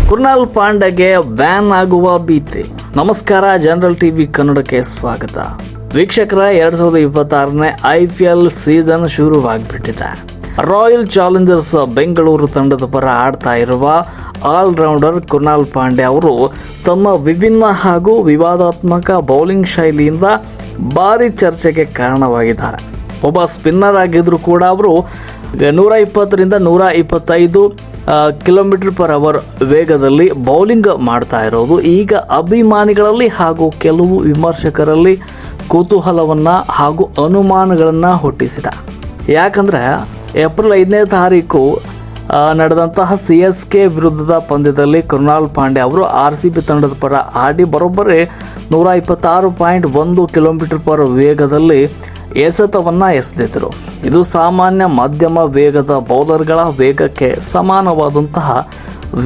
Krunal ಪಾಂಡೆಗೆ ban ಆಗುವ ಭೀತಿ. ನಮಸ್ಕಾರ, ಜನರಲ್ ಟಿವಿ ಕನ್ನಡಕ್ಕೆ ಸ್ವಾಗತ. ವೀಕ್ಷಕರ, 2026ನೇ IPL ಸೀಸನ್ ಶುರುವಾಗ್ಬಿಟ್ಟಿದೆ. ರಾಯಲ್ ಚಾಲೆಂಜರ್ಸ್ ಬೆಂಗಳೂರು ತಂಡದ ಪರ ಆಡ್ತಾ ಇರುವ ಆಲ್ರೌಂಡರ್ ಕೃಣಾಲ್ ಪಾಂಡೆ ಅವರು ತಮ್ಮ ವಿಭಿನ್ನ ಹಾಗೂ ವಿವಾದಾತ್ಮಕ ಬೌಲಿಂಗ್ ಶೈಲಿಯಿಂದ ಭಾರಿ ಚರ್ಚೆಗೆ ಕಾರಣವಾಗಿದ್ದಾರೆ. ಒಬ್ಬ ಸ್ಪಿನ್ನರ್ ಆಗಿದ್ರು ಕೂಡ ಅವರು 120ರಿಂದ 125 ಕಿಲೋಮೀಟರ್ ಪರ್ ಅವರ್ ವೇಗದಲ್ಲಿ ಬೌಲಿಂಗ್ ಮಾಡ್ತಾ ಇರೋದು ಈಗ ಅಭಿಮಾನಿಗಳಲ್ಲಿ ಹಾಗೂ ಕೆಲವು ವಿಮರ್ಶಕರಲ್ಲಿ ಕುತೂಹಲವನ್ನು ಹಾಗೂ ಅನುಮಾನಗಳನ್ನು ಹುಟ್ಟಿಸಿದೆ. ಯಾಕಂದರೆ ಏಪ್ರಿಲ್ 5ನೇ ತಾರೀಕು ನಡೆದಂತಹ CSK ವಿರುದ್ಧದ ಪಂದ್ಯದಲ್ಲಿ ಕೃಣಾಲ್ ಪಾಂಡೆ ಅವರು RCB ತಂಡದ ಪರ ಆಡಿ ಬರೋಬ್ಬರಿ 126.1 ಕಿಲೋಮೀಟರ್ ಪರ್ ವೇಗದಲ್ಲಿ ಎಸೆತವನ್ನು ಎಸೆದಿದ್ದರು. ಇದು ಸಾಮಾನ್ಯ ಮಧ್ಯಮ ವೇಗದ ಬೌಲರ್ಗಳ ವೇಗಕ್ಕೆ ಸಮಾನವಾದಂತಹ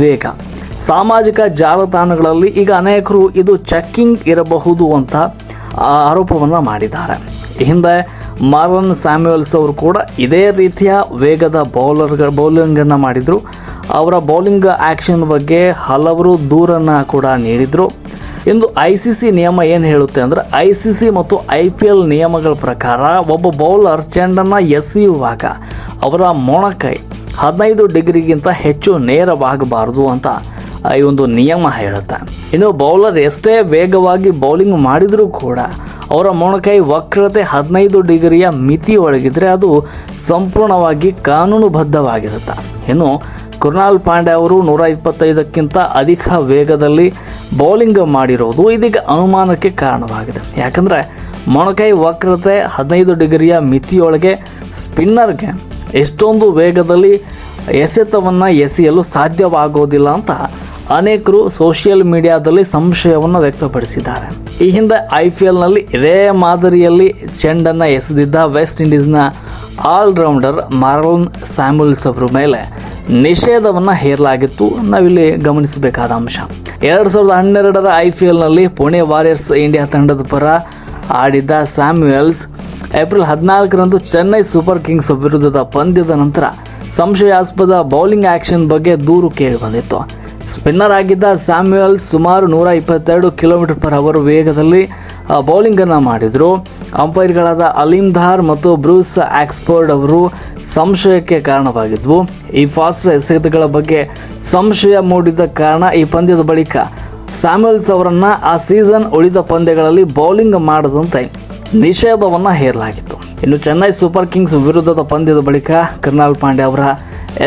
ವೇಗ. ಸಾಮಾಜಿಕ ಜಾಲತಾಣಗಳಲ್ಲಿ ಈಗ ಅನೇಕರು ಇದು ಚೆಕ್ಕಿಂಗ್ ಇರಬಹುದು ಅಂತ ಆರೋಪವನ್ನು ಮಾಡಿದ್ದಾರೆ. ಹಿಂದೆ ಮಾರ್ಲನ್ ಸ್ಯಾಮ್ಯುಯಲ್ಸ್ ಅವರು ಕೂಡ ಇದೇ ರೀತಿಯ ವೇಗದ ಬೌಲಿಂಗನ್ನು ಮಾಡಿದರು. ಅವರ ಬೌಲಿಂಗ್ ಆ್ಯಕ್ಷನ್ ಬಗ್ಗೆ ಹಲವರು ದೂರನ್ನು ಕೂಡ ನೀಡಿದರು. ಇಂದು ICC ನಿಯಮ ಏನು ಹೇಳುತ್ತೆ ಅಂದರೆ, ICC ಮತ್ತು IPL ನಿಯಮಗಳ ಪ್ರಕಾರ ಒಬ್ಬ ಬೌಲರ್ ಚೆಂಡನ್ನು ಎಸೆಯುವಾಗ ಅವರ ಮೊಣಕೈ 15 ಡಿಗ್ರಿಗಿಂತ ಹೆಚ್ಚು ನೇರವಾಗಬಾರದು ಅಂತ ಈ ಒಂದು ನಿಯಮ ಹೇಳುತ್ತೆ. ಇನ್ನು ಬೌಲರ್ ಎಷ್ಟೇ ವೇಗವಾಗಿ ಬೌಲಿಂಗ್ ಮಾಡಿದರೂ ಕೂಡ ಅವರ ಮೊಣಕೈ ವಕ್ರತೆ 15 ಡಿಗ್ರಿಯ ಮಿತಿಯೊಳಗಿದ್ರೆ ಅದು ಸಂಪೂರ್ಣವಾಗಿ ಕಾನೂನುಬದ್ಧವಾಗಿರುತ್ತೆ. ಇನ್ನು ಕೃಣಾಲ್ ಪಾಂಡೆ ಅವರು 125ಕ್ಕಿಂತ ಅಧಿಕ ವೇಗದಲ್ಲಿ ಬೌಲಿಂಗ್ ಮಾಡಿರೋದು ಇದೀಗ ಅನುಮಾನಕ್ಕೆ ಕಾರಣವಾಗಿದೆ. ಯಾಕಂದರೆ ಮೊಣಕೈ ವಕ್ರತೆ 15 ಡಿಗ್ರಿಯ ಮಿತಿಯೊಳಗೆ ಸ್ಪಿನ್ನರ್ಗೆ ಎಷ್ಟೊಂದು ವೇಗದಲ್ಲಿ ಎಸೆತವನ್ನು ಎಸೆಯಲು ಸಾಧ್ಯವಾಗೋದಿಲ್ಲ ಅಂತ ಅನೇಕರು ಸೋಷಿಯಲ್ ಮೀಡಿಯಾದಲ್ಲಿ ಸಂಶಯವನ್ನು ವ್ಯಕ್ತಪಡಿಸಿದ್ದಾರೆ. ಈ ಹಿಂದೆ IPLನಲ್ಲಿ ಇದೇ ಮಾದರಿಯಲ್ಲಿ ಚೆಂಡನ್ನು ಎಸೆದಿದ್ದ ವೆಸ್ಟ್ ಇಂಡೀಸ್ನ ಆಲ್ರೌಂಡರ್ ಮಾರ್ಲನ್ ಸ್ಯಾಮ್ಯುಯಲ್ಸ್ ಅವರ ಮೇಲೆ ನಿಷೇಧವನ್ನು ಹೇರಲಾಗಿತ್ತು. ನಾವಿಲ್ಲಿ ಗಮನಿಸಬೇಕಾದ ಅಂಶ, 2012ರ IPLನಲ್ಲಿ ಪುಣೆ ವಾರಿಯರ್ಸ್ ಇಂಡಿಯಾ ತಂಡದ ಪರ ಆಡಿದ್ದ ಸ್ಯಾಮ್ಯುಯಲ್ಸ್ ಏಪ್ರಿಲ್ 14ರಂದು ಚೆನ್ನೈ ಸೂಪರ್ ಕಿಂಗ್ಸ್ ವಿರುದ್ಧದ ಪಂದ್ಯದ ನಂತರ ಸಂಶಯಾಸ್ಪದ ಬೌಲಿಂಗ್ ಆ್ಯಕ್ಷನ್ ಬಗ್ಗೆ ದೂರು ಕೇಳಿ ಬಂದಿತ್ತು. ಸ್ಪಿನ್ನರ್ ಆಗಿದ್ದ ಸ್ಯಾಮ್ಯುಯಲ್ಸ್ ಸುಮಾರು 122 ಕಿಲೋಮೀಟರ್ ಪರ್ ಅವರ್ ವೇಗದಲ್ಲಿ ಬೌಲಿಂಗನ್ನು ಮಾಡಿದರು. ಅಂಪೈರ್ಗಳಾದ ಅಲೀಮ್ ಧಾರ್ ಮತ್ತು ಬ್ರೂಸ್ ಆಕ್ಸ್ಫೋರ್ಡ್ ಅವರು ಸಂಶಯಕ್ಕೆ ಕಾರಣವಾಗಿದ್ವು. ಈ ಫಾಸ್ಟ್ ಎಸೆತಗಳ ಬಗ್ಗೆ ಸಂಶಯ ಮೂಡಿದ ಕಾರಣ ಈ ಪಂದ್ಯದ ಬಳಿಕ ಸ್ಯಾಮ್ಯುಯಲ್ಸ್ ಅವರನ್ನು ಆ ಸೀಸನ್ ಉಳಿದ ಪಂದ್ಯಗಳಲ್ಲಿ ಬೌಲಿಂಗ್ ಮಾಡದಂತೆ ನಿಷೇಧವನ್ನು ಹೇರಲಾಗಿತ್ತು. ಇನ್ನು ಚೆನ್ನೈ ಸೂಪರ್ ಕಿಂಗ್ಸ್ ವಿರುದ್ಧದ ಪಂದ್ಯದ ಬಳಿಕ ಕೃಣಾಲ್ ಪಾಂಡೆ ಅವರ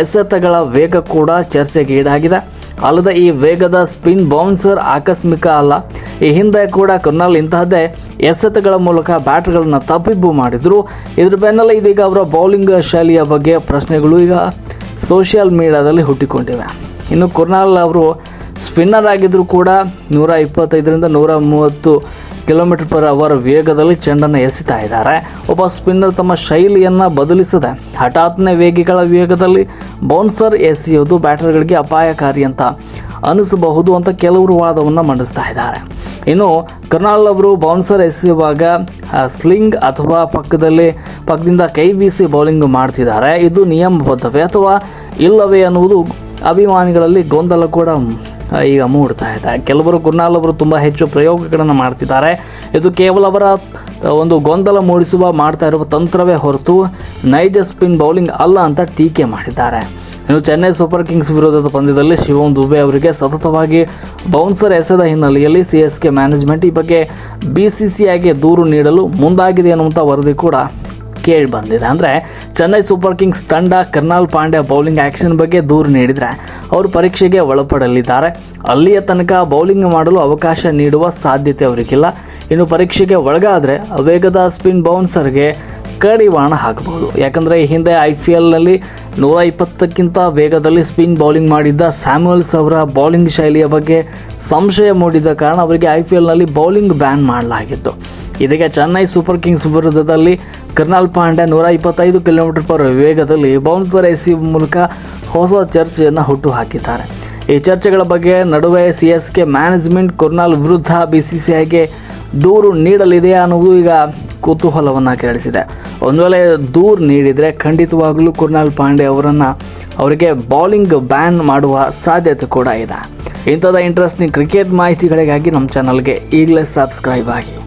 ಎಸೆತಗಳ ವೇಗ ಕೂಡ ಚರ್ಚೆಗೆ ಈಡಾಗಿದೆ. ಅಲ್ಲದೆ ಈ ವೇಗದ ಸ್ಪಿನ್ ಬೌನ್ಸರ್ ಆಕಸ್ಮಿಕ ಅಲ್ಲ. ಈ ಹಿಂದೆ ಕೂಡ ಕೃಣಾಲ್ ಇಂತಹದ್ದೇ ಎಸೆತಗಳ ಮೂಲಕ ಬ್ಯಾಟರ್ಗಳನ್ನು ತಬ್ಬಿಬ್ಬು ಮಾಡಿದರು. ಇದ್ರ ಬೆನ್ನಲ್ಲೇ ಇದೀಗ ಅವರ ಬೌಲಿಂಗ್ ಶೈಲಿಯ ಬಗ್ಗೆ ಪ್ರಶ್ನೆಗಳು ಈಗ ಸೋಷಿಯಲ್ ಮೀಡಿಯಾದಲ್ಲಿ ಹುಟ್ಟಿಕೊಂಡಿವೆ. ಇನ್ನು ಕೃಣಾಲ್ ಅವರು ಸ್ಪಿನ್ನರ್ ಆಗಿದ್ದರೂ ಕೂಡ 125ರಿಂದ 130 ಕಿಲೋಮೀಟರ್ ಪರ್ ಅವರ್ ವೇಗದಲ್ಲಿ ಚೆಂಡನ್ನು ಎಸೆತಾ ಇದ್ದಾರೆ. ಒಬ್ಬ ಸ್ಪಿನ್ನರ್ ತಮ್ಮ ಶೈಲಿಯನ್ನು ಬದಲಿಸದೆ ಹಠಾತ್ನೇ ವೇಗಿಗಳ ವೇಗದಲ್ಲಿ ಬೌನ್ಸರ್ ಎಸೆಯೋದು ಬ್ಯಾಟರ್ಗಳಿಗೆ ಅಪಾಯಕಾರಿ ಅಂತ ಅನಿಸಬಹುದು ಅಂತ ಕೆಲವರು ವಾದವನ್ನು ಮಂಡಿಸ್ತಾ ಇದ್ದಾರೆ. ಇನ್ನು ಕೃಣಾಲ್ ಅವರು ಬೌನ್ಸರ್ ಎಸೆಯುವಾಗ ಸ್ಲಿಂಗ್ ಅಥವಾ ಪಕ್ಕದಿಂದ ಕೈ ಬೀಸಿ ಬೌಲಿಂಗ್ ಮಾಡ್ತಿದ್ದಾರೆ. ಇದು ನಿಯಮಬದ್ಧವೇ ಅಥವಾ ಇಲ್ಲವೇ ಅನ್ನುವುದು ಅಭಿಮಾನಿಗಳಲ್ಲಿ ಗೊಂದಲ ಕೂಡ ಈಗ ಮೂಡ್ತಾ ಇದೆ. ಕೆಲವರು ಕೃಣಾಲ್ ಅವರು ತುಂಬ ಹೆಚ್ಚು ಪ್ರಯೋಗಗಳನ್ನು ಮಾಡ್ತಿದ್ದಾರೆ. ಇದು ಕೇವಲ ಅವರ ಒಂದು ಗೊಂದಲ ಮಾಡ್ತಾ ಇರುವ ತಂತ್ರವೇ ಹೊರತು ನೈಜ ಸ್ಪಿನ್ ಬೌಲಿಂಗ್ ಅಲ್ಲ ಅಂತ ಟೀಕೆ ಮಾಡಿದ್ದಾರೆ. ಇನ್ನು ಚೆನ್ನೈ ಸೂಪರ್ ಕಿಂಗ್ಸ್ ವಿರುದ್ಧದ ಪಂದ್ಯದಲ್ಲಿ ಶಿವಮ್ ದುಬೆ ಅವರಿಗೆ ಸತತವಾಗಿ ಬೌನ್ಸರ್ ಎಸೆದ ಹಿನ್ನೆಲೆಯಲ್ಲಿ CSK ಮ್ಯಾನೇಜ್ಮೆಂಟ್ ಈ ಬಗ್ಗೆ BCCIಗೆ ದೂರು ನೀಡಲು ಮುಂದಾಗಿದೆ ಅನ್ನುವಂಥ ವರದಿ ಕೂಡ ಕೇಳಿ ಬಂದಿದೆ. ಅಂದರೆ ಚೆನ್ನೈ ಸೂಪರ್ ಕಿಂಗ್ಸ್ ತಂಡ ಕೃಣಾಲ್ ಪಾಂಡೆ ಬೌಲಿಂಗ್ ಆ್ಯಕ್ಷನ್ ಬಗ್ಗೆ ದೂರು ನೀಡಿದರೆ ಅವರು ಪರೀಕ್ಷೆಗೆ ಒಳಪಡಲಿದ್ದಾರೆ. ಅಲ್ಲಿಯ ತನಕ ಬೌಲಿಂಗ್ ಮಾಡಲು ಅವಕಾಶ ನೀಡುವ ಸಾಧ್ಯತೆ ಅವರಿಗಿಲ್ಲ. ಇನ್ನು ಪರೀಕ್ಷೆಗೆ ಒಳಗಾದರೆ ವೇಗದ ಸ್ಪಿನ್ ಬೌನ್ಸರ್ಗೆ ಕಡಿವಾಣ ಹಾಕಬಹುದು. ಯಾಕಂದರೆ ಈ ಹಿಂದೆ IPLನಲ್ಲಿ 120ಕ್ಕಿಂತ ವೇಗದಲ್ಲಿ ಸ್ಪಿನ್ ಬೌಲಿಂಗ್ ಮಾಡಿದ್ದ ಸ್ಯಾಮ್ಯುಯಲ್ಸ್ ಅವರ ಬೌಲಿಂಗ್ ಶೈಲಿಯ ಬಗ್ಗೆ ಸಂಶಯ ಮೂಡಿದ ಕಾರಣ ಅವರಿಗೆ IPLನಲ್ಲಿ ಬೌಲಿಂಗ್ ಬ್ಯಾನ್ ಮಾಡಲಾಗಿತ್ತು. ಇದೀಗ ಚೆನ್ನೈ ಸೂಪರ್ ಕಿಂಗ್ಸ್ ವಿರುದ್ಧದಲ್ಲಿ ಕೃಣಾಲ್ ಪಾಂಡೆ 125 ಕಿಲೋಮೀಟರ್ ಪರ್ ವೇಗದಲ್ಲಿ ಬೌನ್ಸರ್ ಎಸೆಯುವ ಮೂಲಕ ಹೊಸ ಚರ್ಚೆಯನ್ನು ಹುಟ್ಟುಹಾಕಿದ್ದಾರೆ. ಈ ಚರ್ಚೆಗಳ ಬಗ್ಗೆ ನಡುವೆ CSK ಮ್ಯಾನೇಜ್ಮೆಂಟ್ ಕೃಣಾಲ್ ವಿರುದ್ಧ BCCIಗೆ ದೂರು ನೀಡಲಿದೆ ಅನ್ನೋದು ಈಗ ಕುತೂಹಲವನ್ನು ಕೆರಳಿಸಿದೆ. ಒಂದು ವೇಳೆ ದೂರು ನೀಡಿದರೆ ಖಂಡಿತವಾಗಲೂ ಕೃಣಾಲ್ ಪಾಂಡೆ ಅವರಿಗೆ ಬೌಲಿಂಗ್ ಬ್ಯಾನ್ ಮಾಡುವ ಸಾಧ್ಯತೆ ಕೂಡ ಇದೆ. ಇಂಥದ ಇಂಟ್ರೆಸ್ಟಿಂಗ್ ಕ್ರಿಕೆಟ್ ಮಾಹಿತಿಗಳಿಗಾಗಿ ನಮ್ಮ ಚಾನಲ್ಗೆ ಈಗಲೇ ಸಬ್ಸ್ಕ್ರೈಬ್ ಆಗಿ.